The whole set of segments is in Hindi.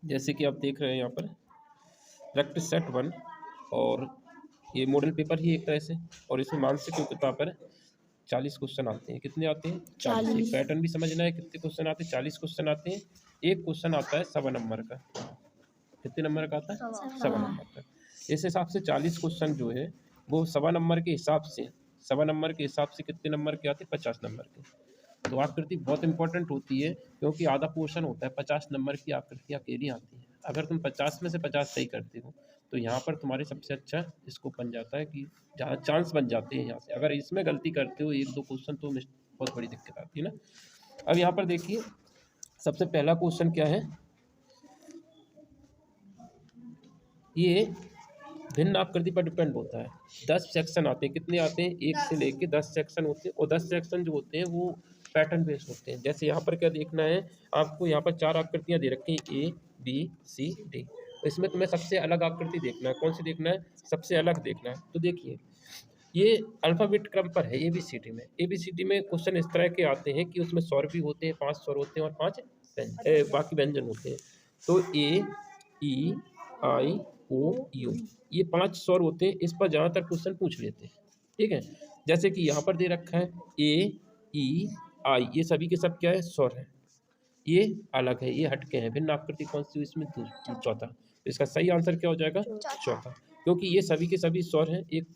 जैसे कि आप देख रहे हैं यहाँ पर प्रैक्टिस सेट 1 और ये मॉडल पेपर ही एक तरह से, और इसमें मानसिक योग्यता पर 40 क्वेश्चन आते हैं। कितने आते हैं? 40। एक 40। पैटर्न भी समझना है, कितने क्वेश्चन आते हैं? 40 क्वेश्चन आते हैं। एक क्वेश्चन आता है 1.25 नंबर का। कितने नंबर का आता है? 1.25 नंबर का। इस हिसाब से 40 क्वेश्चन जो है वो 1.25 नंबर के हिसाब से, 1.25 नंबर के हिसाब से कितने नंबर के आते हैं? 50 नंबर के। तो आकृति बहुत इंपॉर्टेंट होती है, क्योंकि आधा पोर्शन होता है, 50 नंबर की आकृति अकेली आती है। अगर तुम 50 में से 50 सही करते हो तो यहाँ पर तुम्हारे सबसे अच्छा स्कोप बन जाता है कि जहाँ चांस बन जाते हैं यहाँ से। अगर इसमें गलती करते हो 1-2 क्वेश्चन तो बहुत बड़ी दिक्कत आती है ना। अब यहाँ पर देखिए सबसे पहला क्वेश्चन क्या है, ये भिन्न आकृति पर डिपेंड होता है। 10 सेक्शन आते हैं। कितने आते हैं? 1 से लेके 10 सेक्शन होते हैं, और 10 सेक्शन जो होते हैं वो पैटर्न बेस्ड होते हैं। जैसे यहाँ पर क्या देखना है आपको, यहाँ पर 4 आकृतियाँ दे रखी हैं A B C D। तो इसमें तुम्हें सबसे अलग आकृति देखना है। कौन सी देखना है? सबसे अलग देखना है। तो देखिए ये अल्फाबेट क्रम पर है ABCD में। ABCD में क्वेश्चन इस तरह के आते हैं कि उसमें स्वर भी होते हैं, 5 स्वर होते हैं और 5 बाकी व्यंजन होते हैं। तो A E I O U ये 5 स्वर होते हैं। इस पर ज़्यादातर क्वेश्चन पूछ लेते हैं, ठीक है। जैसे कि यहाँ पर दे रखा है A E I, ये सभी के सब क्या है? स्वर है। ये अलग है, ये हटके हैं। भिन्न आकृति कौन सी हुई इसमें? चौथा। तो इसका सही आंसर क्या हो जाएगा? चौथा, क्योंकि ये सभी के सभी स्वर हैं, एक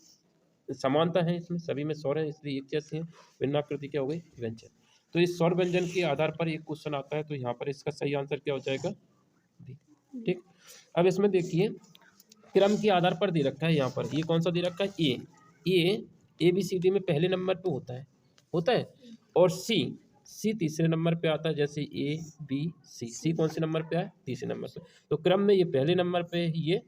समानता है इसमें, सभी में स्वर है इसलिए एक जैसे हैं। भिन्न आकृति क्या हो गई? व्यंजन। तो इस स्वर व्यंजन के आधार पर एक क्वेश्चन आता है, तो यहाँ पर इसका सही आंसर क्या हो जाएगा? डी। ठीक। अब इसमें देखिए क्रम के आधार पर दे रखा है। यहाँ पर ये कौन सा दे रखा है? ए ABCD में पहले नंबर पे होता है, और सी तीसरे नंबर पे आता है। जैसे ABC कौन से नंबर पे है? तीसरे नंबर पे। तो क्रम में ये पहले नंबर पे है, ये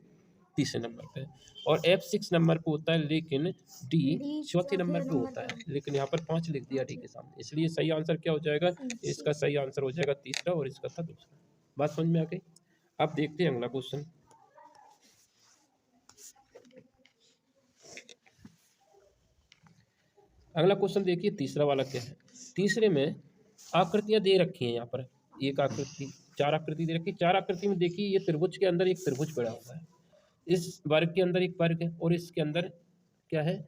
तीसरे नंबर पे है, और F6 नंबर पे होता है, लेकिन D चौथे नंबर पे होता है। लेकिन यहाँ पर 5 लिख दिया D के सामने, इसलिए सही आंसर क्या हो जाएगा? इसका सही आंसर हो जाएगा तीसरा, और इसका था दूसरा। बात समझ में आ गई? अब देखते हैं अगला क्वेश्चन। अगला क्वेश्चन देखिए तीसरा वाला क्या है। तीसरे में आकृतियां दे रखी हैं। यहाँ पर एक आकृति, 4 आकृति दे रखी है। 4 आकृति में देखिए ये त्रिभुज के अंदर एक त्रिभुज बना हुआ है, इस वर्ग के अंदर एक वर्ग है, और इसके अंदर क्या है?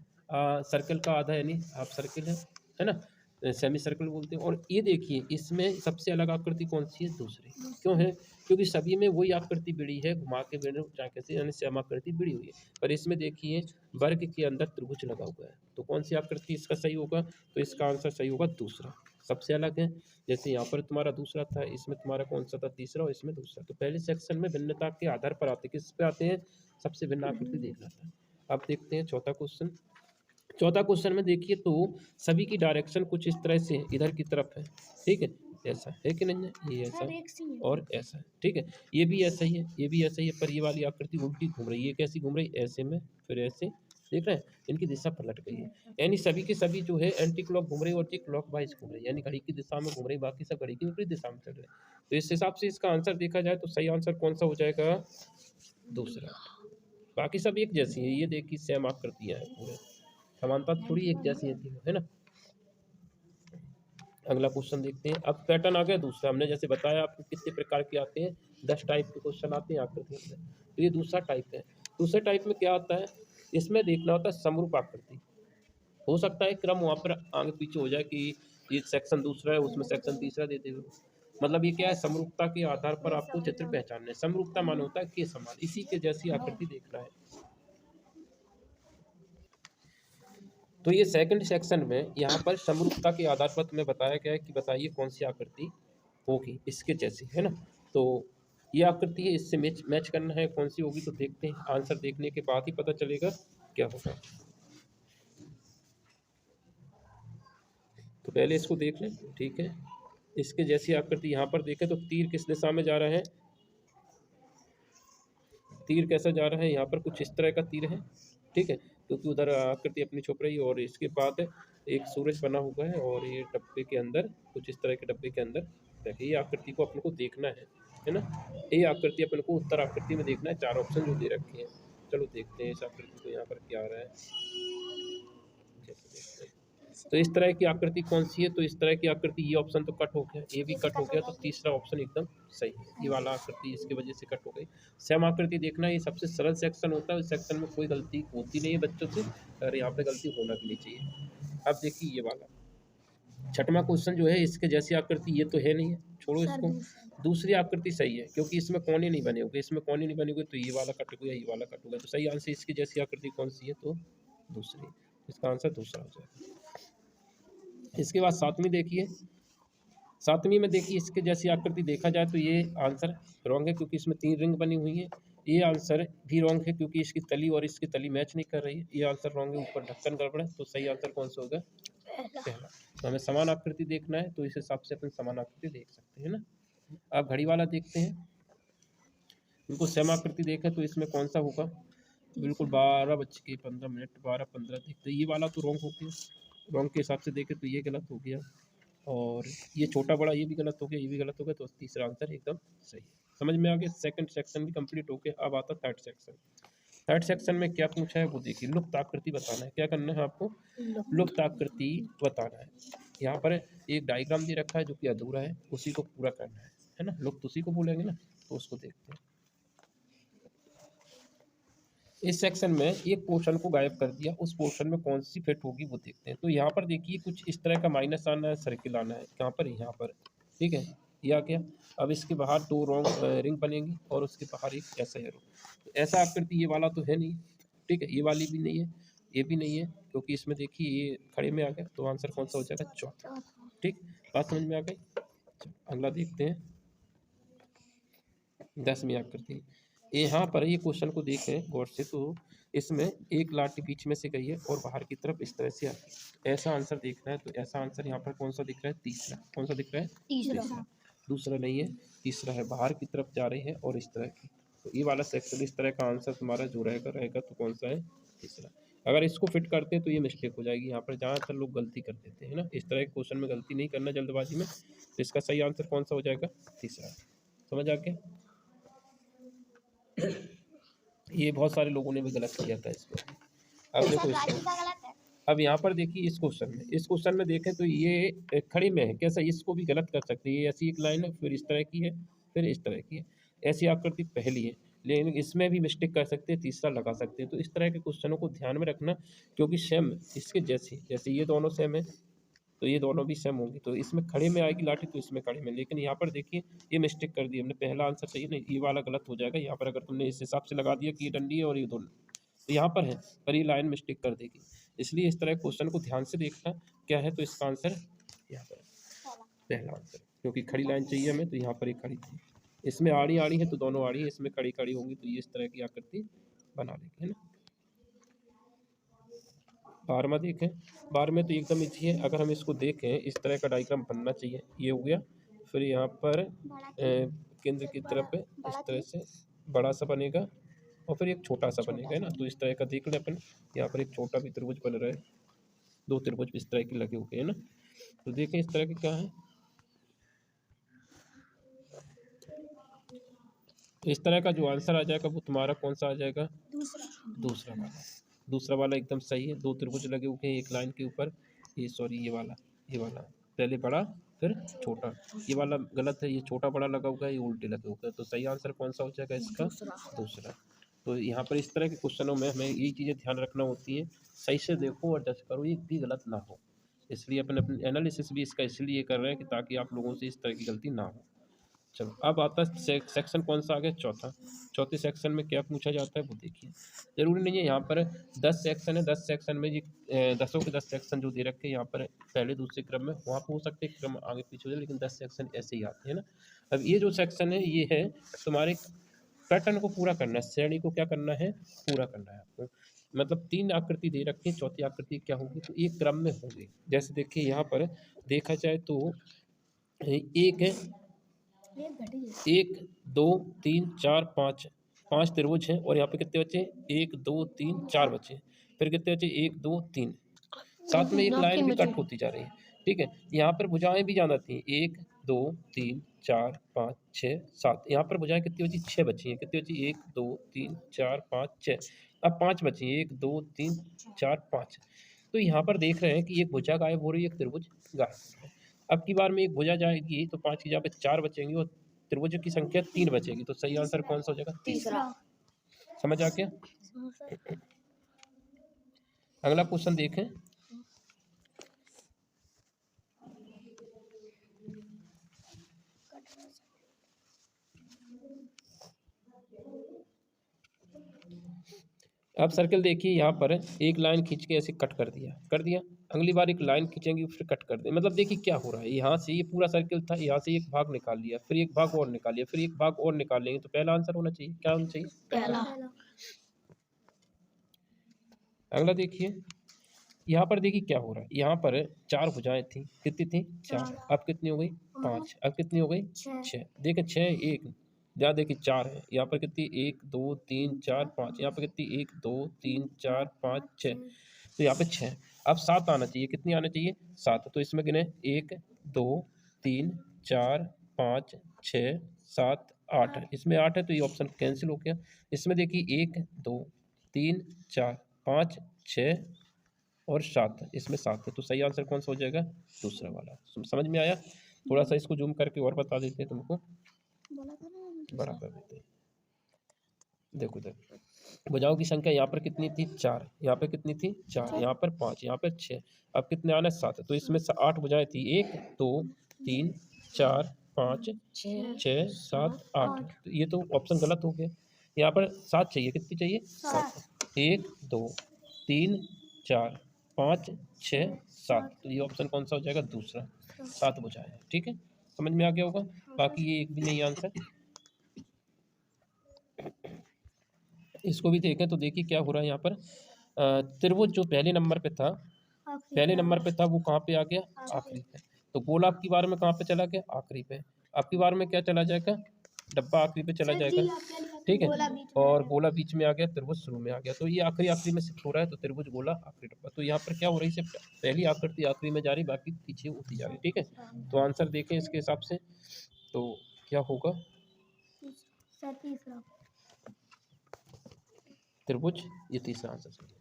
सर्कल का आधा यानी हाफ सर्कल है ना, सेमी सर्कल बोलते हैं। और ये देखिए इसमें सबसे अलग आकृति कौन सी है? दूसरी। क्यों है? क्योंकि सभी में वही आकृति बिड़ी है, घुमा के बिड़ चाके से, यानी सम आकृति बिड़ी हुई है। पर इसमें देखिए वर्ग के अंदर त्रिभुज लगा हुआ है, तो कौन सी आकृति इसका सही होगा? तो इसका आंसर सही होगा दूसरा, सबसे अलग है। जैसे यहाँ पर तुम्हारा दूसरा था, इसमें तुम्हारा कौन सा था? तीसरा, और इसमें दूसरा। तो पहले सेक्शन में भिन्नता के आधार पर आते, किस पे आते हैं? सबसे भिन्न आकृति देखना था। अब देखते हैं चौथा क्वेश्चन। चौथा क्वेश्चन में देखिए तो सभी की डायरेक्शन कुछ इस तरह से इधर की तरफ है, ठीक है। ऐसा है कि नहीं है? ये ऐसा और ऐसा है, ठीक है। ये भी ऐसा ही है, ये भी ऐसा ही है, पर ये वाली आकृति उल्टी घूम रही है। ये कैसी घूम रही है? ऐसे में, फिर ऐसे, देख रहे हैं? इनकी दिशा पलट गई है, यानी सभी के सभी जो है एंटी क्लॉक घूम रही है और ये क्लॉक वाइज घूम रही है, यानी घड़ी की दिशा में घूम रही है, बाकी सब घड़ी की विपरीत दिशा में चल रहे हैं। तो इस हिसाब से इसका आंसर देखा जाए तो सही आंसर कौन सा हो जाएगा? दूसरा। बाकी सब एक जैसी है, ये देखिए सेम आकृतियां हैं पूरे, समानता थोड़ी एक जैसी है तीनों, है ना। अगला क्वेश्चन देखते हैं। अब पैटर्न आ गया दूसरा। हमने जैसे बताया आपको कितने प्रकार के आते हैं, 10 टाइप के क्वेश्चन आते हैं आकृति में। तो ये दूसरा टाइप है। दूसरे टाइप में क्या आता है? इसमें देखना होता है समरूप आकृति। हो सकता है क्रम वहाँ पर आगे पीछे हो जाए कि ये सेक्शन दूसरा है उसमें सेक्शन तीसरा दे दे। मतलब ये क्या है? समरूपता के आधार पर आपको चित्र पहचानना है। समरूपता मान होता है के समान, इसी के जैसी आकृति देखना है। तो ये सेकंड सेक्शन में यहाँ पर समरूपता के आधार पर तुम्हें बताया गया है कि बताइए कौन सी आकृति होगी इसके जैसी, है ना। तो ये आकृति है, इससे मैच करना है कौन सी होगी। तो देखते हैं, आंसर देखने के बाद ही पता चलेगा क्या होगा। तो पहले इसको देख लें, ठीक है। इसके जैसी आकृति यहाँ पर देखें तो तीर किस दिशा में जा रहा है? तीर कैसा जा रहा है? यहाँ पर कुछ इस तरह का तीर है, ठीक है, क्योंकि उधर आकृति अपनी छुप रही है। और इसके बाद एक सूरज बना हुआ है, और ये डब्बे के अंदर, कुछ इस तरह के डब्बे के अंदर देखिए, ये आकृति को अपने को देखना है ना। ये आकृति अपने को उत्तर आकृति में देखना है। 4 ऑप्शन जो दे रखे हैं, चलो देखते हैं इस आकृति को यहाँ पर क्या आ रहा है। जैसे देखते हैं तो इस तरह की आकृति कौन सी है? तो इस तरह की आकृति, ये ऑप्शन तो कट हो गया, ये भी कट हो गया, तो तीसरा ऑप्शन एकदम सही है। ये वाला आकृति इसकी वजह से कट हो गई। सेम आकृति देखना, ये सबसे सरल सेक्शन होता है, इस सेक्शन में कोई गलती होती नहीं है बच्चों से, और यहाँ पे गलती होना भी नहीं चाहिए। अब देखिए ये वाला छठवां क्वेश्चन जो है, इसके जैसी आकृति ये तो है नहीं है, छोड़ो इसको। दूसरी आकृति सही है क्योंकि इसमें कोने नहीं बने होंगे, इसमें कोने नहीं बने होंगे तो ये वाला कट गया, ये वाला कट गया, तो सही आंसर इसकी जैसी आकृति कौन सी है? तो दूसरी, इसका आंसर दूसरा हो जाएगा। इसके बाद सातवीं देखिए, सातवीं में देखिए इसके जैसी आकृति देखा जाए तो ये आंसर रॉन्ग है क्योंकि इसमें 3 रिंग बनी हुई है। ये आंसर भी रॉन्ग है क्योंकि इसकी तली और इसकी तली मैच नहीं कर रही है। ये आंसर रॉन्ग है, ऊपर ढक्कन गड़बड़ है, तो सही आंसर कौन सा होगा? पहला। तो हमें समान आकृति देखना है, तो इस हिसाब से अपन समान आकृति देख सकते हैं ना। अब घड़ी वाला देखते हैं, बिल्कुल सेम आकृति देखें तो इसमें कौन सा होगा? बिल्कुल 12:15, 12:15 देखते हैं। ये वाला तो रॉन्ग हो गया, रॉन्ग के हिसाब से देखें तो ये गलत हो गया, और ये छोटा बड़ा ये भी गलत हो गया, ये भी गलत हो गया, तो तीसरा आंसर एकदम सही है। समझ में आ गया? सेकंड सेक्शन भी कंप्लीट हो गया। अब आता थर्ड सेक्शन। थर्ड सेक्शन में क्या पूछा है वो देखिए, लुप्त आकृति बताना है। क्या करना है आपको? लुप्त आकृति बताना है। यहाँ पर एक डायग्राम दे रखा है जो कि अधूरा है, उसी को पूरा करना है ना। लुप्त उसी को बोलेंगे ना, तो उसको देखते हैं। इस सेक्शन में एक पोर्शन को गायब कर दिया, उस पोर्शन में कौन सी फिट होगी वो देखते हैं। तो यहाँ पर देखिए कुछ इस तरह का माइनस आना है, सर्किल आना है, कहाँ पर? यहाँ पर, ठीक है, ये आ गया। अब इसके बाहर 2 रॉन्ग रिंग बनेंगी और उसके बाहर एक ऐसा एरो। तो ऐसा आकृति ये वाला तो है नहीं, ठीक है, ये वाली भी नहीं है, ये भी नहीं है, क्योंकि इसमें देखिए ये खड़े में आ गया, तो आंसर कौन सा हो जाएगा? चौथा। ठीक, बात समझ में आ गई। अगला देखते हैं 10वीं आकृति। यहाँ पर ये क्वेश्चन को देखें गौर से, तो इसमें एक लाठी बीच में से गई है और बाहर की तरफ इस तरह से आती है। ऐसा आंसर देखना है, तो ऐसा आंसर यहाँ पर कौन सा दिख रहा है? तीसरा। कौन सा दिख रहा है? तीसरा। दूसरा नहीं है, तीसरा है, बाहर की तरफ जा रही है और इस तरह की। तो ये वाला सेक्शन, इस तरह का आंसर तुम्हारा जो रहेगा तो कौन सा है? तीसरा। अगर इसको फिट करते हैं तो ये मिस्टेक हो जाएगी। यहाँ पर ज़्यादातर लोग गलती कर देते हैं ना, इस तरह के क्वेश्चन में गलती नहीं करना जल्दबाजी में। तो इसका सही आंसर कौन सा हो जाएगा? तीसरा। समझ आ गया? ये बहुत सारे लोगों ने भी गलत किया था इसको। अब देखो इसको, अब यहाँ पर देखिए इस क्वेश्चन में देखें तो ये खड़ी में है, कैसा? इसको भी गलत कर सकते हैं। ये ऐसी एक लाइन है, फिर इस तरह की है, फिर इस तरह की है, ऐसी आकृति पहली है, लेकिन इसमें भी मिस्टेक कर सकते हैं, तीसरा लगा सकते हैं। तो इस तरह के क्वेश्चनों को ध्यान में रखना, क्योंकि सेम इसके जैसे ये दोनों सेम है तो ये दोनों भी सेम होंगी। तो इसमें खड़े में आएगी लाठी, तो इसमें खड़े में, लेकिन यहाँ पर देखिए ये मिस्टेक कर दी हमने, पहला आंसर चाहिए नहीं, ये वाला गलत हो जाएगा। यहाँ पर अगर तुमने इस हिसाब से लगा दिया कि ये डंडी है और ये दोनों, तो यहाँ पर है, पर ये लाइन मिस्टेक कर देगी। इसलिए इस तरह क्वेश्चन को ध्यान से देखना क्या है। तो इसका आंसर यहाँ पर पहला आंसर, क्योंकि खड़ी लाइन चाहिए हमें, तो यहाँ पर एक खड़ी थी। इसमें आड़ी आड़ी है तो दोनों आड़ी है, इसमें खड़ी खड़ी होंगी तो ये इस तरह की आकृति बना लेंगे, है ना। 12वां देखें, 12वें तो एकदम इजी है। अगर हम इसको देखें, इस तरह का डायग्राम बनना चाहिए, ये हो गया। फिर यहाँ पर केंद्र की तरफ इस तरह से बड़ा सा बनेगा और फिर एक छोटा सा बनेगा, है ना। तो इस तरह का देख लें अपन, यहाँ पर एक छोटा भी त्रिभुज बन रहा है, 2 त्रिभुज इस तरह के लगे हुए हैं ना। तो देखें इस तरह के क्या है, इस तरह का जो आंसर आ जाएगा वो तुम्हारा कौन सा आ जाएगा? दूसरा वाला। दूसरा वाला एकदम सही है, 2 त्रिभुज लगे हुए हैं एक लाइन के ऊपर। ये सॉरी, ये वाला पहले बड़ा फिर छोटा, ये वाला गलत है, ये छोटा बड़ा लगा हुआ है, ये उल्टे लगे हुए हैं। तो सही आंसर कौन सा हो जाएगा इसका? दूसरा। तो यहाँ पर इस तरह के क्वेश्चनों में हमें यही चीज़ें ध्यान रखना होती हैं, सही से देखो और जज करो, एक भी गलत ना हो। इसलिए अपन अपनी एनालिसिस भी इसका इसलिए कर रहे हैं कि ताकि आप लोगों से इस तरह की गलती ना हो। चलो अब आता है सेक्शन कौन सा आ गया? चौथा। चौथे सेक्शन में क्या पूछा जाता है वो देखिए। ज़रूरी नहीं है, यहाँ पर 10 सेक्शन है, 10 सेक्शन में ये 10 के 10 सेक्शन जो दे रखे हैं यहाँ पर पहले दूसरे क्रम में, वहाँ पर हो सकते हैं क्रम आगे पीछे हो जाए, लेकिन 10 सेक्शन ऐसे ही आते हैं ना। अब ये जो सेक्शन है ये है तुम्हारे पैटर्न को पूरा करना है, श्रेणी को क्या करना है? पूरा करना है आपको। मतलब 3 आकृति दे रखी है, चौथी आकृति क्या होगी? तो एक क्रम में होंगी। जैसे देखिए यहाँ पर देखा जाए तो एक है, 1 2 3 4 5 त्रिभुज हैं और यहाँ पे कितने बचे? 1 2 3 4 बचे। फिर कितने बचे? 1 2 3, साथ में एक लाइन भी कट होती जा रही है, ठीक है। यहाँ पर भुजाएं भी जाना थी, 1 2 3 4 5 6 7, यहाँ पर भुजाएं कितनी बची? 6 बची हैं। कितनी बची? 1 2 3 4 5 6, अब 5 बची हैं, 1 2 3 4 5। तो यहाँ पर देख रहे हैं कि एक भुजा गायब हो रही है, एक त्रिभुज गायब हो रहा है। अब की बार में एक भुजा जाएगी तो 5 की जगह पे 4 बचेंगी और त्रिभुज की संख्या 3 बचेगी, तो सही आंसर कौन सा हो जाएगा? तीसरा। समझ आ गया? अगला क्वेश्चन देखें। अब सर्कल देखिए, यहाँ पर एक लाइन खींच के ऐसे कट कर दिया। अगली बार एक लाइन खींचेंगे फिर कट कर दें। मतलब देखिए क्या हो रहा है, यहाँ से ये पूरा सर्कल था, यहाँ से एक भाग निकाल लिया, फिर एक भाग और निकाल लिया, फिर एक भाग और निकाल लेंगे, तो पहला आंसर होना चाहिए। क्या होना चाहिए? पहला। अगला देखिए, यहाँ पर देखिए क्या हो रहा है, यहाँ पर 4 भुजाएं थी, कितनी थी? 4। अब कितनी हो गई? 5। अब कितनी हो गई? 6। देखिए 6 1 यहाँ देखिए 4 है, यहाँ पर कितनी? 1 2 3 4 5, यहाँ पर कितनी? 1 2 3 4 5 6, तो यहाँ पे 6। अब 7 आना चाहिए, कितनी आना चाहिए? 7। तो इसमें गिने 1 2 3 4 5 6 7 8, इसमें 8 है तो ये ऑप्शन कैंसिल हो गया। इसमें देखिए 1 2 3 4 5 6 और 7, इसमें 7 है, तो सही आंसर कौन सा हो जाएगा? दूसरा वाला। समझ में आया? थोड़ा सा इसको जूम करके और बता देते हैं तुमको, बड़ा कर देते हैं। देखो भुजाओं की संख्या यहाँ पर कितनी थी? 4। यहाँ पे कितनी थी? 4। यहाँ पर 5, यहाँ पर 6। अब कितने आना? 7। तो इसमें 8 भुजाएं थी, 1 2 3 4 5 6 7 8, तो ये तो ऑप्शन गलत हो गया। यहाँ पर 7 चाहिए, कितनी चाहिए? 7। 1 2 3 4 5 6 7, तो ये ऑप्शन कौन सा हो जाएगा? दूसरा। 7 भुजाएं हैं, ठीक है, समझ में आ गया होगा। बाकी ये एक भी नहीं आंसर। इसको भी देखें तो देखिए क्या हो रहा है यहाँ पर। त्रिभुज जो पहले नंबर पे था, वो कहाँ पे आ गया? आखिरी पे। तो गोला आपकी बार में कहाँ पे चला गया? आखिरी पे। आपकी बार में क्या चला जाएगा? डब्बा आखिरी पे चला जाएगा, ठीक है, और गोला बीच में आ गया, त्रिभुज शुरू में आ गया। तो ये आखिरी में शिफ्ट हो रहा है, तो त्रिभुज गोला आखिरी डब्बा। तो यहाँ पर क्या हो रही है? पहली आकृति आखिरी में जा रही, बाकी पीछे होती जा रही, ठीक है। तो आंसर देखें इसके हिसाब से, तो क्या होगा? त्रिभुज, ये तीसरा आंसर सही है।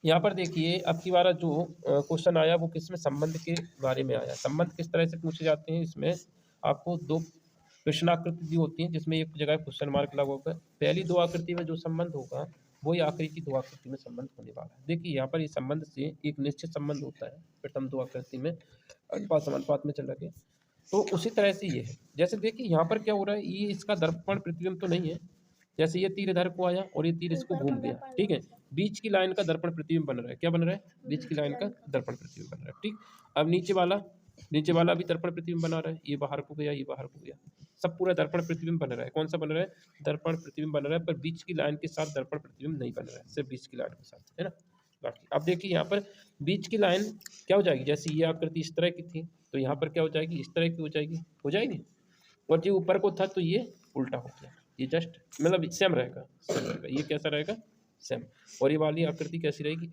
यहाँ पर देखिए अब की बार जो क्वेश्चन आया वो किसमें? संबंध के बारे में आया। संबंध किस तरह से पूछे जाते हैं? इसमें आपको 2 प्रश्नाकृति दी होती हैं, जिसमें एक जगह क्वेश्चन मार्क लगा होगा। पहली 2 आकृति में जो संबंध होगा वही आखिरी की 2 आकृति में संबंध होने वाला है। देखिए यहाँ पर इस संबंध से एक निश्चित संबंध होता है प्रथम 2 आकृति में, अनुपात समानुपात में चला गया। तो उसी तरह से ये है। जैसे देखिए यहाँ पर क्या हो रहा है, ये इसका दर्पण प्रतिबिंब तो नहीं है। जैसे ये तीर इधर को आया और ये तीर इसको घूम गया, ठीक है, बीच की लाइन का दर्पण प्रतिबिंब बन रहा है। क्या बन रहा है? बीच की लाइन का दर्पण प्रतिबिंब बन रहा है, ठीक। अब नीचे वाला भी दर्पण प्रतिबिंब बना रहा है, ये बाहर को गया, ये बाहर को गया, सब पूरा दर्पण प्रतिबिंब बन रहा है। कौन सा बन रहा है? दर्पण प्रतिबिंब बन रहा है, पर बीच की लाइन के साथ दर्पण प्रतिबिंब नहीं बन रहा है, सिर्फ बीच की लाइन के साथ, है ना। बाकी अब देखिए यहाँ पर बीच की लाइन क्या हो जाएगी? जैसे ये आकृति इस तरह की थी, तो यहाँ पर क्या हो जाएगी? इस तरह की हो जाएगी। और जो ऊपर को था तो ये उल्टा हो गया, ये जस्ट मतलब सेम रहेगा। ये कैसा रहेगा? सेम। और ये वाली आकृति कैसी रहेगी?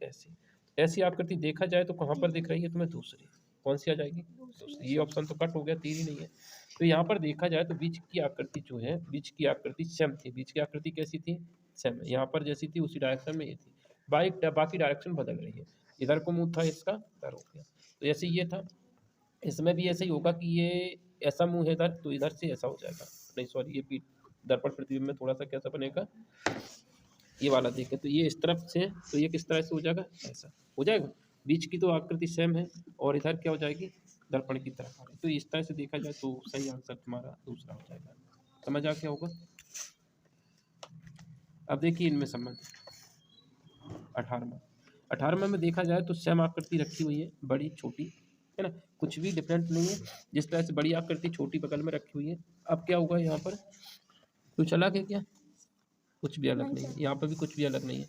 ऐसी आकृति देखा जाए तो कहाँ पर दिख रही है तुम्हें? दूसरी। कौन सी आ जाएगी? दूसरी। ये ऑप्शन तो कट हो गया, तीर ही नहीं है। तो यहाँ पर देखा जाए तो बीच की आकृति जो है, बीच की आकृति सेम थी। बीच की आकृति कैसी थी? सेम। यहाँ पर जैसी थी उसी डायरेक्शन में ये थी, बाकी डायरेक्शन बदल रही है। इधर को मुंह था इसका, इधर हो गया। तो ऐसे ये था, इसमें भी ऐसे ही होगा कि ये ऐसा मुंह है इधर, तो इधर से ऐसा हो जाएगा। नहीं सॉरी, ये दर्पण प्रतिबिंब में थोड़ा सा कैसा बनेगा, ये वाला देखें तो ये इस तरफ से है, तो ये किस तरह से हो जाएगा? ऐसा हो जाएगा। बीच की तो आकृति सेम है और इधर क्या हो जाएगी? दर्पण की तरफ आ रही। तो इस तरह से देखा जाए तो सही आंसर तुम्हारा दूसरा हो जाएगा। समझ आ क्या होगा? अब देखिए इनमें संबंध 18वां में देखा जाए तो सेम आकृति रखी हुई है, बड़ी छोटी, है ना, कुछ भी डिफरेंट नहीं है। जिस तरह से बड़ी आकृति छोटी बगल में रखी हुई है। अब क्या होगा यहाँ पर? कुछ अलग है क्या? कुछ भी अलग नहीं है। यहाँ पर भी कुछ भी अलग नहीं है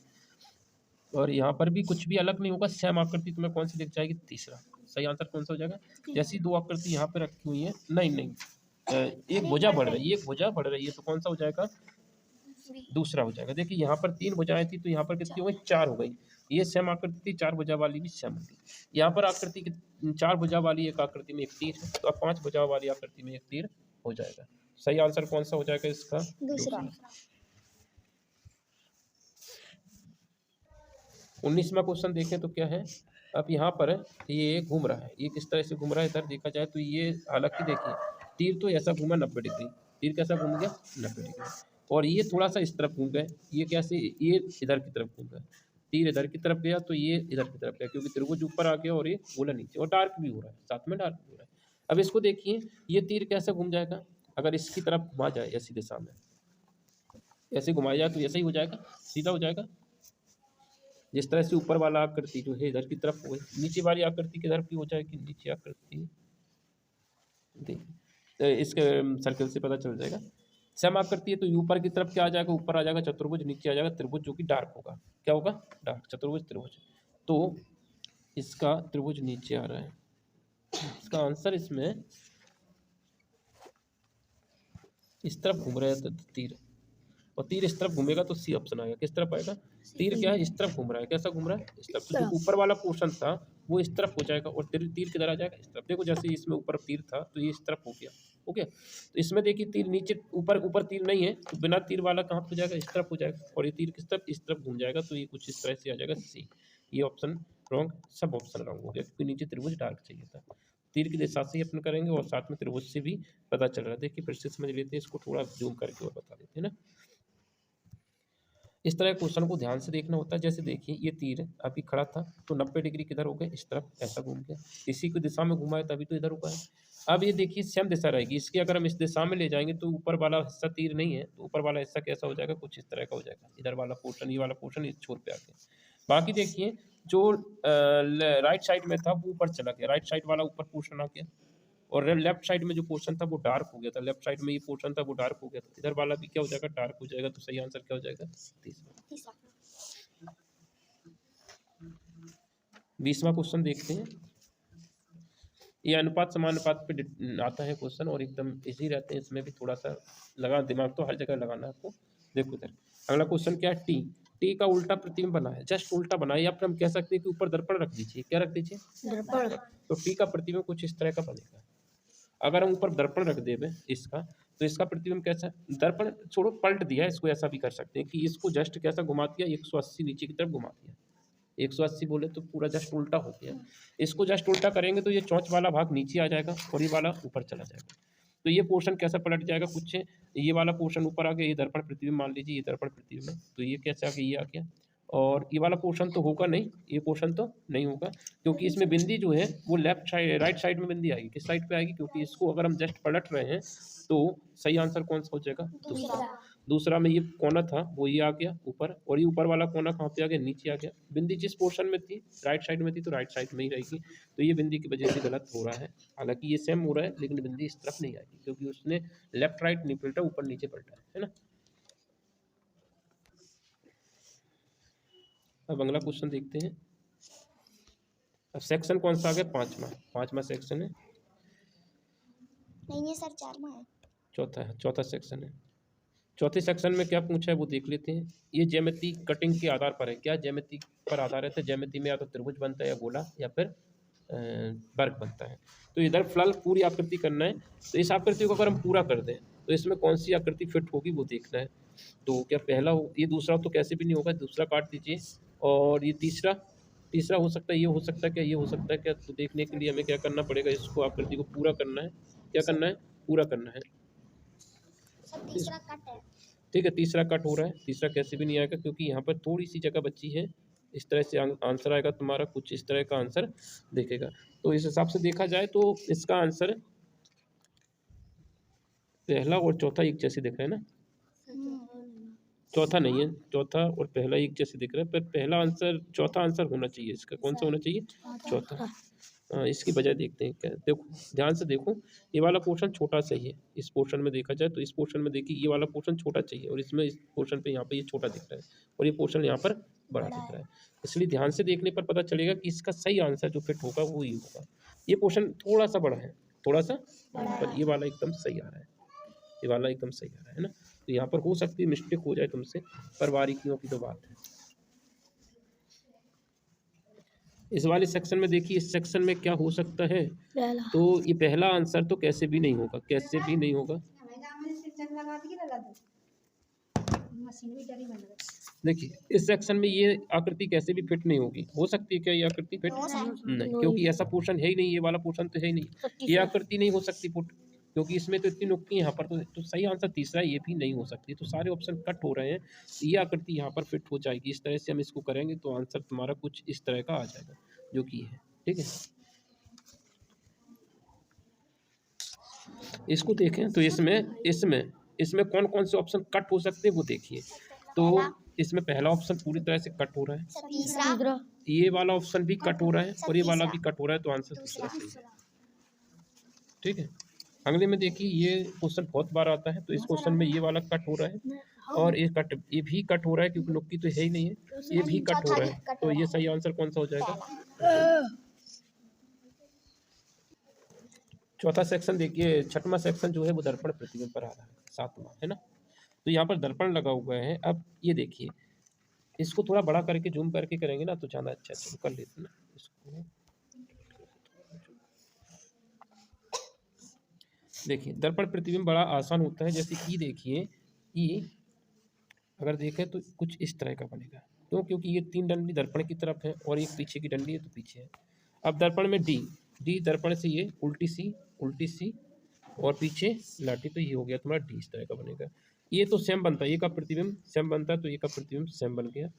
और यहाँ पर भी कुछ भी अलग नहीं होगा। सेम आकृति तुम्हें कौन सी दिख जाएगी? तीसरा। सही आंसर कौन सा हो जाएगा? जैसी 2 आकृति यहाँ पे रखी हुई है, नहीं एक भुजा बढ़ रही है, तो कौन सा हो जाएगा? दूसरा हो जाएगा। देखिए यहाँ पर 3 भुजाएं थी, तो यहाँ पर कितनी हो गई? 4 हो गई। ये सेम आकृति थी, 4 भुजा वाली भी सेम होगी। यहाँ पर आकृति 4 भुजा वाली एक आकृति में एक तीर है, तो अब 5 भुजा वाली आकृति में एक तीर हो जाएगा। सही आंसर कौन सा हो जाएगा इसका? दूसरा। 19वां क्वेश्चन देखें तो क्या है। अब यहाँ पर ये घूम रहा है, ये किस तरह से घूम रहा है इधर देखा जाए तो ये, हालांकि देखिए तीर तो ऐसा घूमा 90 डिग्री, तीर कैसा घूम गया 90 डिग्री, और ये थोड़ा सा इस तरफ घूम गए, ये कैसे, ये इधर की तरफ घूम गए, तीर इधर की तरफ गया तो ये इधर की तरफ गया, क्योंकि त्रिभुज ऊपर आ गया और ये गोला नीचे, और डार्क भी हो रहा है, साथ में डार्क भी हो रहा है। अब इसको देखिए, ये तीर कैसे घूम जाएगा, अगर इसकी तरफ घुमा जाए ऐसी दिशा में, ऐसे घुमाया जाए तो ऐसा ही हो जाएगा, सीधा हो जाएगा। जिस तरह से ऊपर वाला आकृति जो है इधर की तरफ हो गई, नीचे वाली आकृति किधर की हो जाएगी, नीचे आकृति देखिए इसके सर्कल से पता चल जाएगा। सम आकृति है तो ऊपर की तरफ क्या आ जाएगा, ऊपर आ जाएगा चतुर्भुज, नीचे आ जाएगा त्रिभुज, जो कि डार्क होगा, क्या होगा, डार्क, चतुर्भुज त्रिभुज। तो इसका त्रिभुज नीचे आ रहा है, इसका आंसर इसमें इस तरफ घूम रहा है तीर, और तीर इस तरफ घूमेगा तो सी ऑप्शन आएगा, किस तरफ आएगा, तीर क्या है इस तरफ घूम रहा है, कैसा घूम रहा है इस तरफ, तो जो ऊपर वाला पोर्शन था वो इस तरफ हो जाएगा, और तीर तीर किधर आ जाएगा इस तरफ। देखो जैसे इसमें ऊपर तीर था तो ये इस तरफ हो गया, हो गया। तो इसमें देखिए तीर नीचे, ऊपर ऊपर तीर नहीं है तो बिना तीर वाला कहाँ हो जाएगा, इस तरफ हो जाएगा, और ये तीर किस तरफ, इस तरफ घूम जाएगा, तो ये कुछ इस तरह से आ जाएगा सी। ये ऑप्शन रॉन्ग, सब ऑप्शन रॉन्ग हो गया, क्योंकि नीचे त्रिभुज डार्क चाहिए था। तीर की दिशा से ही अपन करेंगे, और साथ में त्रिभुज से भी पता चल रहा है। देखिए फिर से समझ लेते हैं इसको, थोड़ा जूम करके और बता देते हैं ना। इस तरह क्वेश्चन को ध्यान से देखना होता है। जैसे देखिए ये तीर अभी खड़ा था तो 90 डिग्री किधर हो गए, इस तरफ, ऐसा घूम गया, इसी को दिशा में घुमाए तभी तो इधर रुका है। अब ये देखिए सेम दिशा रहेगी इसकी, अगर हम इस दिशा में ले जाएंगे तो ऊपर वाला हिस्सा तीर नहीं है, तो ऊपर वाला हिस्सा कैसा हो जाएगा, कुछ इस तरह का हो जाएगा, इधर वाला पोर्शन, ये वाला पोर्शन इस छोर पे आ गया। बाकी देखिए जो राइट साइड में था वो ऊपर चला गया, राइट साइड वाला ऊपर पोर्शन आ गया, और लेफ्ट साइड में जो पोर्शन था वो डार्क हो गया था, लेफ्ट साइड में ये पोर्शन था वो डार्क हो गया था, इधर वाला भी क्या हो जाएगा, डार्क हो जाएगा। तो सही आंसर क्या हो जाएगा, तीसरा। 20वां क्वेश्चन देखते हैं। ये अनुपात समानुपात पे आता है क्वेश्चन, और एकदम इजी रहते हैं, इसमें भी थोड़ा सा लगा दिमाग तो हर जगह लगाना है आपको। देखो इधर अगला क्वेश्चन क्या है, टी, टी का उल्टा प्रतिबिंब बना है, जस्ट उल्टा बना है, या फिर हम कह सकते हैं कि ऊपर दर्पण रख दीजिए, क्या रख दीजिए, दर्पण। तो टी का प्रतिबिंब कुछ इस तरह का बनेगा। अगर हम ऊपर दर्पण रख देवे इसका, तो इसका प्रतिबिंब कैसा, दर्पण छोड़ो पलट दिया, इसको ऐसा भी कर सकते हैं कि इसको जस्ट कैसा घुमा दिया, 180 नीचे की तरफ घुमा दिया, 180 बोले तो पूरा जस्ट उल्टा हो गया। इसको जस्ट उल्टा करेंगे तो ये चौंच वाला भाग नीचे आ जाएगा और ये वाला ऊपर चला जाएगा, तो ये पोर्शन कैसा पलट जाएगा, कुछ ये वाला पोर्शन ऊपर आ गया, ये दर्पण प्रतिबिंब मान लीजिए, ये दर्पण प्रतिबिंब है, तो ये कैसे आ गया, ये आ गया, और ये वाला पोर्शन तो होगा नहीं, ये पोर्शन तो नहीं होगा, क्योंकि इसमें बिंदी जो है वो लेफ्ट साइड, राइट साइड में बिंदी आएगी, किस साइड पे आएगी, क्योंकि इसको अगर हम जस्ट पलट रहे हैं तो सही आंसर कौन सा हो जाएगा, दूसरा। दूसरा में ये कोना था वो ये आ गया ऊपर, और ये ऊपर वाला कोना कहाँ पे आ गया, नीचे आ गया। बिंदी जिस पोर्शन में थी राइट साइड में थी तो राइट साइड में ही रहेगी, तो ये बिंदी की वजह से गलत हो रहा है। हालांकि ये सेम हो रहा है लेकिन बिंदी इस तरफ नहीं आएगी, क्योंकि उसने लेफ्ट राइट नहीं पलटा, ऊपर नीचे पलटा है ना। अब अगला क्वेश्चन देखते हैं। अब सेक्शन कौन सा आ गया, पांचवा सेक्शन है, नहीं है सर, 4वां है, चौथा सेक्शन है। चौथे सेक्शन में क्या पूछा है वो देख लेते हैं। ये ज्यामिति कटिंग के आधार पर है, क्या ज्यामिति पर आधारित है, ज्यामिति में या तो त्रिभुज बनता है या गोला या फिर वर्ग बनता है। तो इधर फिलहाल पूरी आकृति करना है, तो इस आकृति को अगर हम पूरा कर दें तो इसमें कौन सी आकृति फिट होगी वो देखना है। तो क्या पहला हो, ये दूसरा तो कैसे भी नहीं होगा, दूसरा काट दीजिए, और ये तीसरा हो सकता है, ये हो सकता है क्या, ये हो सकता है क्या, तो देखने के लिए हमें क्या करना पड़ेगा, इसको आकृति को पूरा करना है, क्या करना है, पूरा करना है। तीसरा कट है, ठीक है, तीसरा कट हो रहा है, तीसरा कैसे भी नहीं आएगा क्योंकि यहाँ पर थोड़ी सी जगह बची है, इस तरह से आंसर आएगा तुम्हारा, कुछ इस तरह का आंसर देखेगा। तो इस हिसाब से देखा जाए तो इसका आंसर पहला और चौथा एक जैसे दिख रहा है ना, चौथा नहीं है, चौथा और पहला एक जैसे दिख रहा है, पर पहला आंसर, चौथा आंसर होना चाहिए इसका, कौन सा होना चाहिए, चौथा। इसकी वजह देखते हैं क्या, देखो ध्यान से देखो, ये वाला पोर्शन छोटा सही है, इस पोर्शन में देखा जाए तो इस पोर्शन में देखिए ये वाला पोर्शन छोटा चाहिए, और इसमें इस पोर्शन पे यहाँ पे ये छोटा दिख रहा है, और ये पोर्शन यहाँ पर बड़ा दिख रहा है, इसलिए ध्यान से देखने पर पता चलेगा कि इसका सही आंसर जो फिट होगा वो ही होगा। ये पोर्शन थोड़ा सा बड़ा है, थोड़ा सा, पर ये वाला एकदम सही आ रहा है, ये वाला एकदम सही आ रहा है ना। तो यहाँ पर हो सकती है मिस्टेक हो जाए तुमसे, पर बारीकियों की तो बात है। इस वाले सेक्शन में देखिए, इस सेक्शन में क्या हो सकता है, तो ये पहला आंसर तो कैसे भी नहीं होगा, कैसे भी नहीं होगा, मशीन भी डरी बन गई। देखिए इस सेक्शन में ये आकृति कैसे भी फिट नहीं होगी। हो सकती है क्या ये आकृति फिट? No sir. नहीं, क्योंकि ऐसा पोर्शन है ही नहीं, ये वाला पोर्शन तो है ही नहीं। ये आकृति नहीं हो सकती पुट, क्योंकि इसमें तो इतनी नुक्ती है यहाँ पर। तो सही आंसर तीसरा, ये भी नहीं हो सकती। तो सारे ऑप्शन कट हो रहे हैं। तो ये आकृति यहाँ पर फिट हो जाएगी। इस तरह से हम इसको करेंगे तो आंसर तुम्हारा कुछ इस तरह का आ जाएगा, जो कि है। ठीक है, इसको देखें तो इसमें इसमें इसमें कौन कौन से ऑप्शन कट हो सकते हैं वो देखिए। तो इसमें पहला ऑप्शन पूरी तरह से कट हो रहा है, तीसरा ये वाला ऑप्शन भी कट हो रहा है और ये वाला भी कट हो रहा है। तो आंसर तीसरा सही है। ठीक है, अगले में देखिए, ये क्वेश्चन बहुत बार आता है। तो इस क्वेश्चन में ये वाला कट हो रहा है और ये भी कट हो रहा है, क्योंकि नुक्ती तो है ही नहीं है। ये भी कट हो रहा है। तो ये सही आंसर कौन सा हो जाएगा? चौथा सेक्शन देखिए, छठवां सेक्शन जो है वो दर्पण प्रतिबिंब पर आ रहा है, सातवां है ना। तो यहाँ पर दर्पण लगा हुआ है। अब ये देखिए, इसको थोड़ा बड़ा करके जूम करके करेंगे ना तो ज़्यादा अच्छा। चलो कर लेते हैं ना इसको। देखिए दर्पण प्रतिबिंब बड़ा आसान होता है। जैसे कि देखिए, ये अगर देखें तो कुछ इस तरह का बनेगा। क्यों? क्योंकि ये 3 डंडी दर्पण की तरफ है और एक पीछे की डंडी है तो पीछे है। अब दर्पण में डी दर्पण से ये उल्टी सी और पीछे लाठी, तो ये हो गया तुम्हारा डी। इस तरह का बनेगा। ये तो सेम बनता है, ये का प्रतिबिंब सेम बनता है, तो ये का प्रतिबिंब सेम बन गया।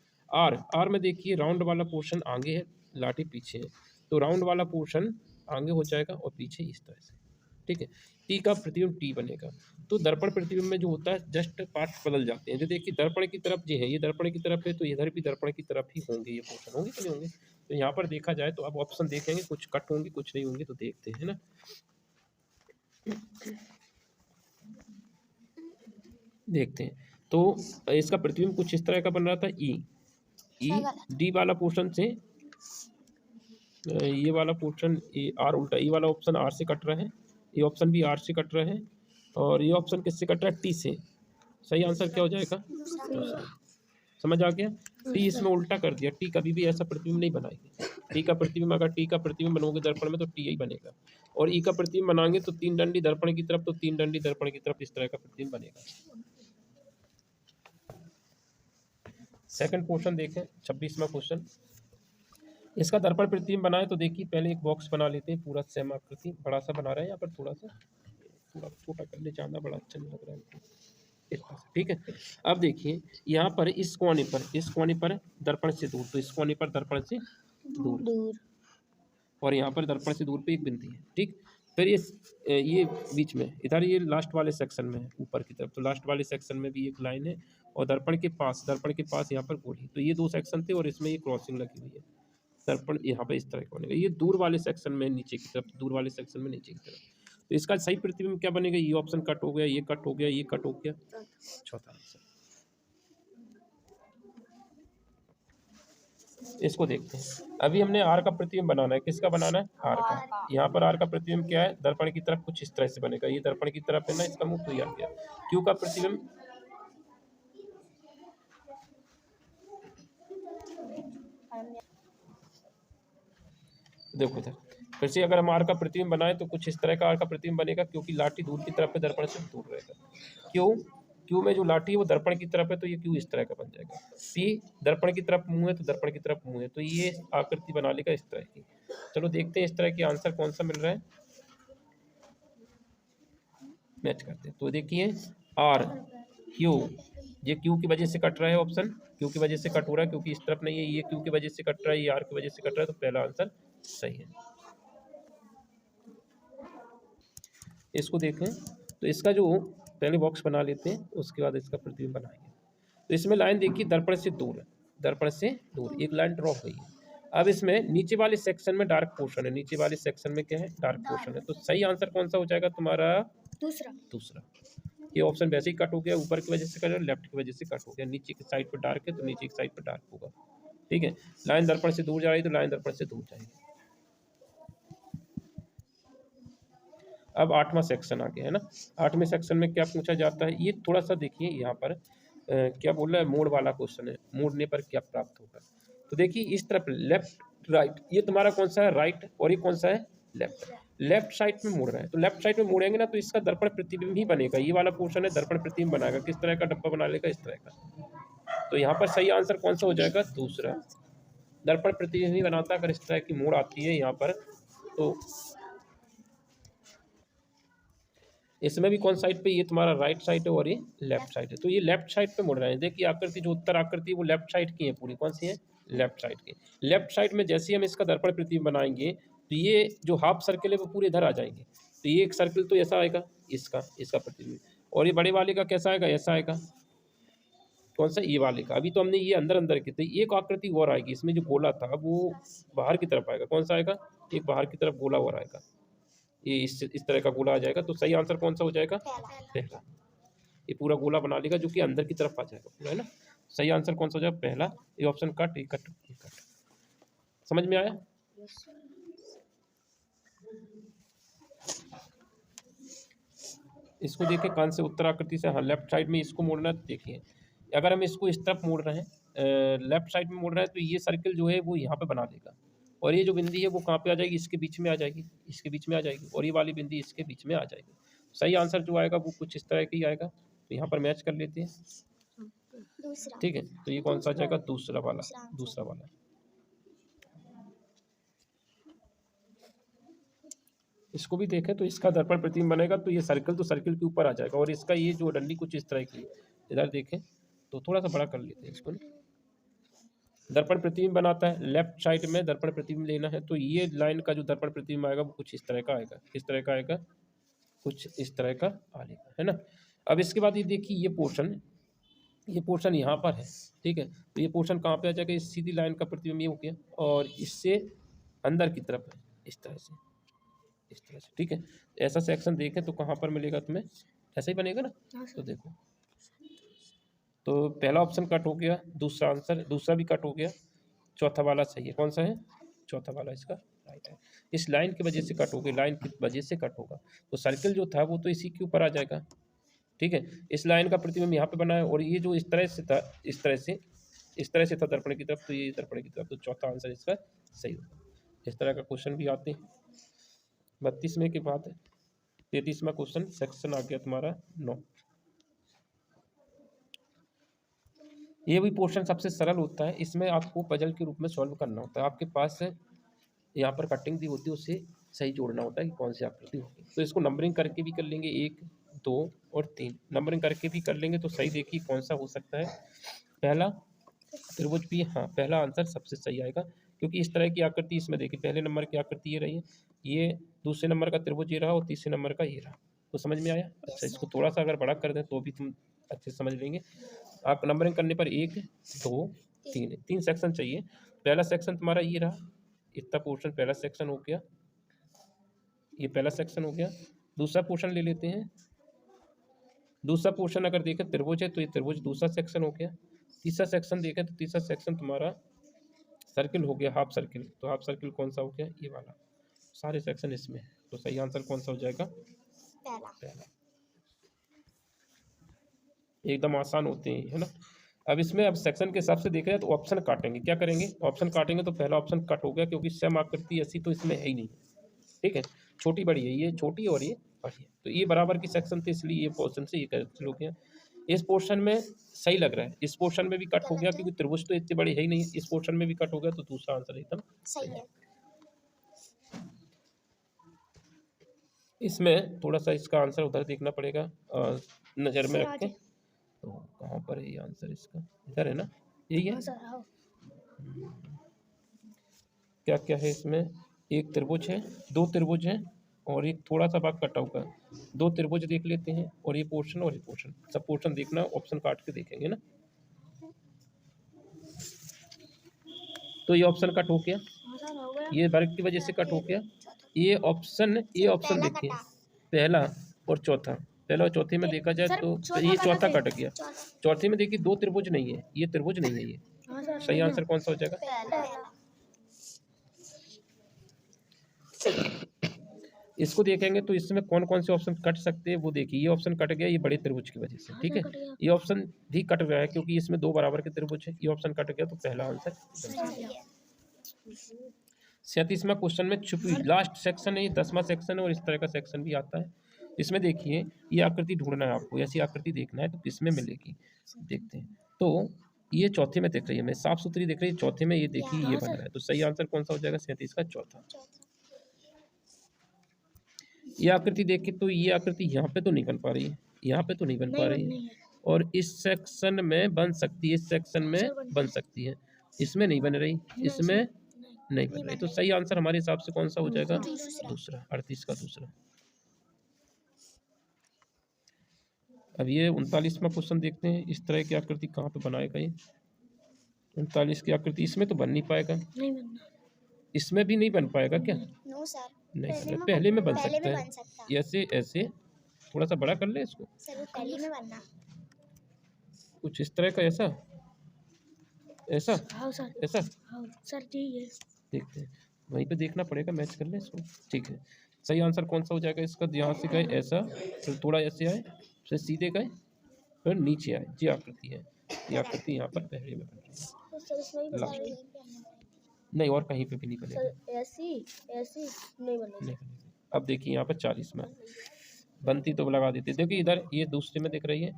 आर में देखिए, राउंड वाला पोर्शन आगे है, लाठी पीछे है, तो राउंड वाला पोर्शन आगे हो जाएगा और पीछे इस तरह से। ठीक है, टी का प्रतिबिंब टी बनेगा। तो दर्पण प्रतिबिंब में जो होता है जस्ट पार्ट बदल जाते हैं। जो देखिए दर्पण की तरफ जो है, ये दर्पण की तरफ है, तो इधर भी दर्पण की तरफ ही होंगे ये पोर्शन। होंगे कि नहीं होंगे? तो यहाँ पर देखा जाए तो अब ऑप्शन देखेंगे, कुछ कट होंगे कुछ नहीं होंगे, तो देखते हैं ना। देखते हैं तो इसका प्रतिबिंब कुछ इस तरह का बन रहा था। ई डी वाला पोर्शन से ये वाला पोर्शन आर उल्टा, ये वाला ऑप्शन आर से कट रहा है, ये ऑप्शन भी आर से कट रहा है, और ये ऑप्शन किससे कट रहा है? टी से। सही आंसर क्या हो जाएगा? समझ आ गया? टी इसमें उल्टा कर दिया। टी कभी भी ऐसा प्रतिबिंब नहीं बनाएगी। टी का प्रतिबिंब, अगर टी का प्रतिबिंब बनोगे दर्पण में तो टी ही बनेगा, और ई का प्रतिबिंब बनाएंगे तो 3 डंडी दर्पण की तरफ, तो 3 डंडी दर्पण की तरफ, इस तरह का प्रतिबिंब बनेगा। सेकंड क्वेश्चन देखें, 26वां क्वेश्चन। इसका दर्पण प्रतिबिंब बनाए तो देखिए, पहले एक बॉक्स बना लेते हैं, पूरा सेम आकृति। बड़ा सा बना रहे हैं यहाँ पर, थोड़ा छोटा कर ले, ज़्यादा बड़ा अच्छा नहीं लग रहा है। ठीक है, अब देखिए यहाँ पर इस कोने पर दर्पण से दूर, तो इस कोने पर दर्पण से दूर, और यहाँ पर दर्पण से दूर पे एक बिंदी है। ठीक, फिर ये बीच में इधर ये लास्ट वाले सेक्शन में है ऊपर की तरफ, तो लास्ट वाले सेक्शन में भी एक लाइन है, और दर्पण के पास यहाँ पर गोली। तो ये 2 सेक्शन थे और इसमें ये क्रॉसिंग लगी हुई है। दर्पण यहाँ पे इस तरह का बनेगा। ये दूर वाले सेक्शन में नीचे की तरफ, दूर वाले सेक्शन में नीचे की तरफ। तो इसका सही प्रतिबिंब क्या बनेगा? ये ऑप्शन कट हो गया, ये कट हो गया, ये कट हो गया। चौथा आंसर। इसको देखते हैं। अभी हमने आर का प्रतिबिंब बनाना है। किसका बनाना है? आर का। यहाँ पर आर का प्रतिबिंब क्या है? दर्पण की तरफ कुछ इस तरह से बनेगा। ये दर्पण की तरफ है ना, इसका मुंह तो ये आ गया। क्यू का प्रतिबिंब देखो इधर, फिर से अगर हम आर का प्रतिबिंब बनाए तो कुछ इस तरह का आर का प्रतिबिंब बनेगा, क्योंकि लाठी दूर की तरफ है, दर्पण से दूर रहेगा। क्यू में जो लाठी है वो दर्पण की तरफ है, तो ये क्यू इस तरह का बन जाएगा। पी दर्पण की तरफ मुंह है, तो दर्पण की तरफ मुंह है, तो ये आकृति बना लेगा इस तरह की। चलो देखते हैं इस तरह के आंसर कौन सा मिल रहा है, मैच करते हैं। तो देखिए आर क्यू, ये क्यू की वजह से कट रहा है, ऑप्शन क्यू की वजह से कट हो रहा है, क्योंकि इस तरफ नहीं है। ये क्यू की वजह से कट रहा है, ये आर की वजह से कट रहा है, तो पहला आंसर सही है। इसको देखें तो इसका जो पहले बॉक्स बना लेते हैं, उसके बाद इसका प्रतिबिंब बनाएंगे। तो इसमें लाइन देखिए, दर्पण से दूर है, दर्पण से दूर एक लाइन ड्रॉ हुई है। अब इसमें नीचे वाले सेक्शन में डार्क पोर्शन है, नीचे वाले सेक्शन में क्या है? डार्क पोर्शन है। तो सही आंसर कौन सा हो जाएगा तुम्हारा? दूसरा। ये ऑप्शन वैसे ही कट हो गया, ऊपर की वजह से कट हो, लेफ्ट की वजह से कट हो गया। नीचे की साइड पर डार्क है तो नीचे की साइड पर डार्क होगा। ठीक है, लाइन दर्पण से दूर जा रही है तो लाइन दर्पण से दूर जाएगी। अब 8वां सेक्शन आ गया है ना। 8वें सेक्शन में क्या पूछा जाता है? ये थोड़ा सा देखिए, यहाँ पर क्या बोल रहा है? मोड़ वाला क्वेश्चन है। मोड़ने पर क्या प्राप्त होगा? तो देखिए इस तरफ लेफ्ट राइट, ये तुम्हारा कौन सा है? राइट, और ये कौन सा है? लेफ्ट साइड में मोड़ रहा है, तो लेफ्ट साइड में मोड़ेंगे ना तो इसका दर्पण प्रतिबिंब ही बनेगा। ये वाला पोर्शन है दर्पण प्रतिबिंब बनाएगा। किस तरह का डब्बा बना लेगा, इस तरह का। तो यहाँ पर सही आंसर कौन सा हो जाएगा, दूसरा। दर्पण प्रतिबिंब ही बनाता है अगर इस तरह की मोड़ आती है यहाँ पर। तो इसमें भी कौन साइड पे, ये तुम्हारा राइट साइड है और ये लेफ्ट साइड है। तो ये लेफ्ट साइड पे मुड़ रहे हैं। देखिए आकृति जो उत्तर आकृति है वो लेफ्ट साइड की है पूरी। कौन सी है, लेफ्ट साइड की। लेफ्ट साइड में जैसे ही हम इसका दर्पण प्रतिबिंब बनाएंगे तो ये जो हाफ सर्किल है वो पूरे इधर आ जाएंगे। तो ये एक सर्किल तो ऐसा आएगा, इसका प्रतिबिंब। और ये बड़े वाले का कैसा आएगा, ऐसा आएगा। कौन सा, ये वाले का। अभी तो हमने ये अंदर अंदर की, तो एक आकृति और आएगी इसमें, जो गोला था वो बाहर की तरफ आएगा। कौन सा आएगा, एक बाहर की तरफ गोला और आएगा। ये इस तरह का गोला आ जाएगा। तो सही आंसर कौन सा हो जाएगा, पहला। ये पूरा गोला बना लेगा जो कि अंदर की तरफ आ जाएगा पूरा, है ना। सही आंसर कौन सा हो जाएगा, पहला। ये ऑप्शन कट, ये कट, ये कट। समझ में आया। इसको देखिए कान से उत्तर आकृति से, हाँ लेफ्ट साइड में इसको मोड़ना है। तो देखिए अगर हम इसको इस तरफ मोड़ रहे हैं, लेफ्ट साइड में मोड़ रहे हैं, तो ये सर्किल जो है वो यहाँ पे बना देगा। और ये जो बिंदी है वो कहाँ पे आ जाएगी, इसके बीच में आ जाएगी, इसके बीच में आ जाएगी। और ये वाली बिंदी इसके बीच में आ जाएगी। सही आंसर जो आएगा वो कुछ इस तरह का ही आएगा। तो यहाँ पर मैच कर लेते हैं, ठीक है। तो ये कौन सा आ जाएगा, दूसरा वाला, दूसरा वाला। इसको भी देखें तो इसका दर्पण प्रतिबिंब बनेगा। तो ये सर्कल तो सर्कल के ऊपर आ जाएगा। और इसका ये जो डंडी कुछ इस तरह की, इधर देखें तो थोड़ा सा बड़ा कर लेते हैं इसको। दर्पण प्रतिबिंब बनाता है, लेफ्ट साइड में दर्पण प्रतिबिंब लेना है। तो ये लाइन का जो दर्पण प्रतिबिंब आएगा वो कुछ इस तरह का आएगा। किस तरह का आएगा, कुछ इस तरह का आएगा, है ना। अब इसके बाद ये देखिए ये पोर्शन यहाँ पर है, ठीक है। तो ये पोर्शन कहाँ पे आ जाएगा, इस सीधी लाइन का प्रतिबिंब ये हो गया। और इससे अंदर की तरफ है, इस तरह से, इस तरह से, ठीक है। ऐसा सेक्शन देखें तो कहाँ पर मिलेगा तुम्हें, ऐसा ही बनेगा ना। तो देखो, तो पहला ऑप्शन कट हो गया, दूसरा आंसर, दूसरा भी कट हो गया, चौथा वाला सही है। कौन सा है, चौथा वाला इसका राइट है। इस लाइन की वजह से कट हो गई, लाइन की वजह से कट होगा। तो सर्किल जो था वो तो इसी के ऊपर आ जाएगा, ठीक है। इस लाइन का प्रतिबिंब यहाँ पे बना है। और ये जो इस तरह से था, इस तरह से था दर्पण की तरफ, तो ये दर्पण की तरफ। तो चौथा आंसर इसका सही होगा। इस तरह का क्वेश्चन भी आते हैं। 32वें के बाद 33वां क्वेश्चन, सेक्शन आ गया तुम्हारा 9। ये भी पोर्शन सबसे सरल होता है। इसमें आपको पजल के रूप में सॉल्व करना होता है। आपके पास यहाँ पर कटिंग दी होती है, उससे सही जोड़ना होता है कि कौन सी आकृति होगी। तो इसको नंबरिंग करके भी कर लेंगे, 1, 2 और 3 नंबरिंग करके भी कर लेंगे। तो सही देखिए कौन सा हो सकता है, पहला त्रिभुज भी, हाँ पहला आंसर सबसे सही आएगा। क्योंकि इस तरह की आकृति इसमें देखिए, पहले नंबर की आकृति ये रही है, ये दूसरे नंबर का त्रिभुज ये रहा, और तीसरे नंबर का ये रहा। तो समझ में आया। अच्छा, इसको थोड़ा सा अगर बड़ा कर दें तो भी तुम अच्छे से समझ लेंगे। आप नंबरिंग करने पर 1, 2, 3 3 सेक्शन चाहिए। पहला सेक्शन तुम्हारा ये रहा, इतना पोर्शन पहला सेक्शन हो गया, ये पहला सेक्शन हो गया। दूसरा पोर्शन ले लेते हैं। दूसरा पोर्शन अगर देखें त्रिभुज है, तो ये त्रिभुज दूसरा सेक्शन हो गया। तीसरा सेक्शन देखें तो तीसरा सेक्शन तुम्हारा सर्किल हो गया, हाफ सर्किल। तो हाफ सर्किल कौन सा हो गया, ये वाला। सारे सेक्शन इसमें। तो सही आंसर कौन सा हो जाएगा, पहला। एकदम आसान होते हैं, है ना। अब इसमें अब सेक्शन के हिसाब से देख रहे हैं तो ऑप्शन काटेंगे। क्या करेंगे, ऑप्शन काटेंगे। तो पहला ऑप्शन कट हो गया, क्योंकि सम आकृति ऐसी तो इसमें है ही नहीं, ठीक है। छोटी बड़ी है, ये छोटी है और ये बड़ी है। तो ये बराबर की सेक्शन थे, इसलिए ये पोर्शन से ये कैंसिल हो गया। इस पोर्शन में सही लग रहा है, इस पोर्शन में भी कट हो गया, क्योंकि त्रिभुज तो इतने बड़े है ही नहीं। इस पोर्शन में भी कट हो गया, तो दूसरा आंसर एकदम सही है। इसमें थोड़ा सा इसका आंसर उधर देखना पड़ेगा, नज़र में रख के। तो कहाँ पर है ये आंसर इसका, इधर है ना, यही है। क्या क्या है इसमें, एक त्रिभुज है, 2 त्रिभुज हैं, और एक थोड़ा सा भाग कटा हुआ है। 2 त्रिभुज देख लेते हैं, और ये पोर्शन और ये पोर्शन, सब पोर्शन देखना, ऑप्शन काट के देखेंगे ना। तो ये ऑप्शन कट हो गया, ये वर्ग की वजह से कट हो गया। ये ऑप्शन देखिए, पहला और चौथा, पहला और चौथे में देखा जाए तो ये चौथा कट गया। चौथे में देखिए 2 त्रिभुज नहीं है, ये त्रिभुज नहीं है ये। सही आंसर कौन सा हो जाएगा, इसको देखेंगे तो इसमें कौन कौन से ऑप्शन कट सकते हैं वो देखिए। ये ऑप्शन कट गया, ये बड़े त्रिभुज की वजह से, ठीक है। ये ऑप्शन भी कट गया है, क्योंकि इसमें 2 बराबर के त्रिभुज है। ये ऑप्शन कट गया, तो पहला आंसर 37वां क्वेश्चन में छुपी लास्ट सेक्शन है, ये 10वां सेक्शन है और इस तरह का सेक्शन भी आता है। इसमें देखिए ये आकृति ढूंढना है आपको, ऐसी आकृति देखना है तो किसमें मिलेगी, देखते हैं। तो ये चौथे में दिख रही है, मैं साफ सुथरी दिख रही है, चौथे में ये देखिए ये बन रहा है, तो सही आंसर कौन सा हो जाएगा, 37 का चौथा। ये आकृति देख के तो ये आकृति यहाँ पे तो नहीं बन पा रही है, यहाँ पे तो नहीं बन पा रही है, और इस सेक्शन में बन सकती है, इस सेक्शन में बन सकती है, इसमें नहीं बन रही, इसमें नहीं बन रही, तो सही आंसर हमारे हिसाब से कौन सा हो जाएगा, दूसरा, 38 का दूसरा। अब ये 39वां क्वेश्चन देखते हैं, इस तरह की आकृति कहाँ पे बनाएगा ये, 39 की आकृति इसमें तो बन नहीं पाएगा, नहीं बनना, इसमें भी नहीं बन पाएगा क्या, नो सर, नहीं, पहले में बन सकता है, ऐसे ऐसे थोड़ा सा बड़ा कर ले इसको, सर वो पहले में बनना। कुछ इस तरह का, ऐसा ऐसा हाँ सर, ऐसा, हाँ सर जी ये देखते हैं, वहीं पे देखना पड़ेगा, मैच कर ले इसको, ठीक है। सही आंसर कौन सा हो जाएगा इसका, यहाँ से गए ऐसा, फिर थोड़ा ऐसे आए, फिर सीधे गए, फिर नीचे आए, ये आकृति है, ये आकृति यहाँ पर पहले में बन रही है, तो सर इसमें भी लास्ट बनाएंगे। नहीं, और कहीं पे भी नहीं बनेगी, सर ऐसी ऐसी नहीं बनेगी। नहीं बनेगी। अब देखिए यहाँ पर 40 में बनती तो लगा देते, देखिए इधर ये दूसरे में दिख रही है,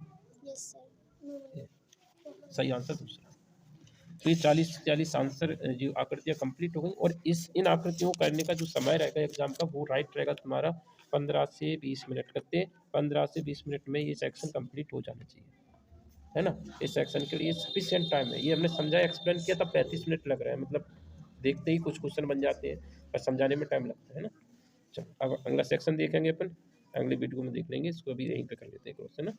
यस सर, सही आंसर दूसरा। तो ये 40 आंसर जो आकृतियाँ कंप्लीट हो गई, और इन आकृतियों को करने का जो समय रहेगा एग्जाम का वो राइट रहेगा तुम्हारा 15 से 20 मिनट, करते 15 से 20 मिनट में ये सेक्शन कंप्लीट हो जाना चाहिए, है ना। इस सेक्शन के लिए सफिशिएंट टाइम है, ये हमने समझा एक्सप्लेन किया था, 35 मिनट लग रहा है, मतलब देखते ही कुछ क्वेश्चन बन जाते हैं, पर समझाने में टाइम लगता है ना। चलो अब अगला सेक्शन देखेंगे अपन, अगले वीडियो में देख लेंगे इसको, अभी यहीं पे कर लेते हैं क्वेश्चन ना।